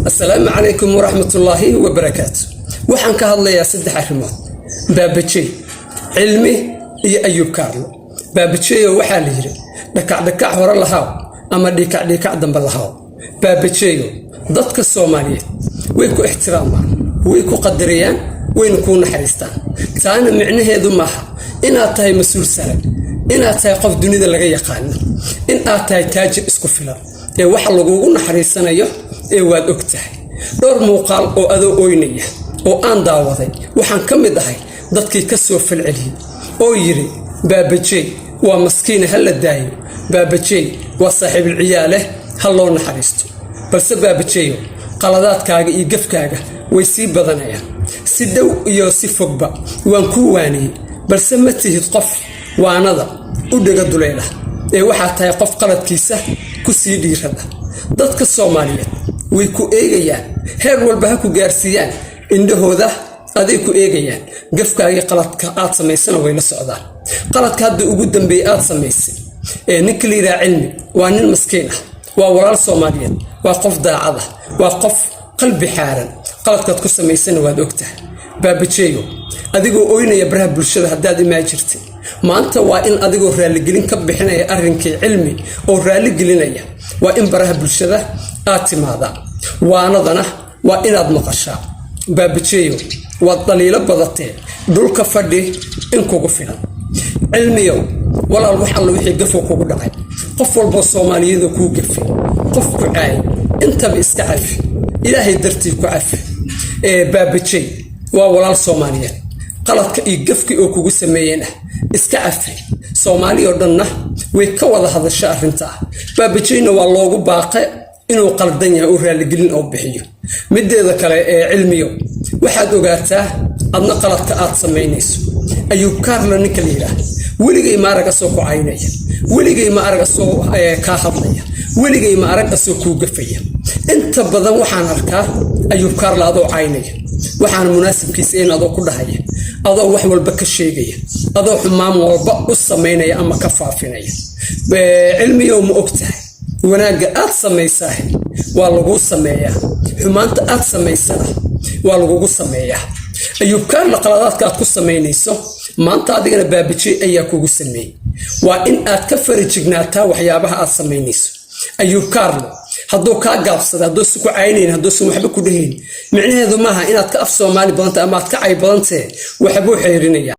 السلام عليكم ورحمة الله وبركاته. وحن كهالله صدح أرمات بابتشي علمي يا أيوب كارلو بابتشي وحال يجري دكع هور الله أما ديكع دم الله بابتشي ضدك الصومالية ويكو احتراما ويكو قدريان وينكون حريستان تانا معنى هذا معها إن أتاي مسؤول سرق إن أتاي قف دنيا لغا يقان إن أتاي تاجر اسكو فيلر ee waxa lagu naxariisanayo ee waad ogtahay dhowr muuqaal oo adoo ooynaya oo aan daawaday waxaan kamid ahay dadkii ka soo falceliyay oo yiri baabajey waa maskiin hal la daayo baabajey waa saaxiib ciyaale hal loo naxariisto balse baabajey qaladaadkaaga iyo gafkaaga way sii badanayaan si dhow iyo si fogba waan ku waaniyay balse ma tihid qof waanada u dhiga duleela ee waxa tahay qof qaladkiisa ku sii dhiirada dadka Soomaaliyeed way ku eegayaan heer walba ha ku gaarsiiyaan indhahooda aday ku eegayaan gafkaaga qaladka aad sameysana way la socdaan qaladka hadda ugu dambeeyay aad sameysay ee ninka liiraa cilmi waa nin maskiin ah waa walaal Soomaaliyeed waa qof daacad ah waa qof qalbi xaaran qaladkaad ku sameysana waad ogtahay baabajeeyo adigoo ooynaya baraha bulshada haddaad imaajirtay maanta waa in adigoo raali gelin ka bixinaya arrinkii cilmi oo raali gelinaya waa in baraha bulshada aad timaada waanadana waa inaad maqashaa baabajeeyo waa daliilo badatee dhulka fadhi in kugu filan cilmiyo walaal wax alla wixii gafo kugu dhacay qof walba Soomaaliyeed ku gafay qof ku caay intaba iska cafi ilaahay dartii ku cafi baabajeey waa walaal Soomaaliyeed qaladka iyo gafki oo kugu sameeyeen iska cafi Soomaaliya oo dhanna way ka wada hadashaa arinta baabajeyna waa loogu baaqay inuu qaldan yahay oo raali gelin oo bixiyo mideeda kale ee cilmiyo waxaad ogaataa adna qaladka aad sameynayso Ayuub Kaarlo ninka liiraa weligay ma araga soo ku caynaya weligay ma araga soo ka hadlaya weligay ma araga soo ku gafaya inta badan waxaan arkaa Ayuub Kaarlo adoo caynaya waxaan munaasibkiisa in adoo ku dhahaya adoo wax walba ka sheegaya adoo xumaan walba u sameynaya ama ka faafinaya cilmiyo ma ogtahay wanaaga aad sameeysaa waa lagu sameeyaa xumaanta aad sameysana waa lagu sameeyaa Ayuub Kaarlo qaladaadka aad ku sameynayso maanta adigana baabajey ayaa kugu sameeyay waa in aad ka farijignaataa waxyaabaha aad sameynayso Ayuub Kaarlo hadduu ka gaabsado hadduu isku cayneen hadduu waxba ku dhahayn micnaheedu maaha inaad ka af Soomaali badanta ama aad ka cay badantay waxba u xeerinaya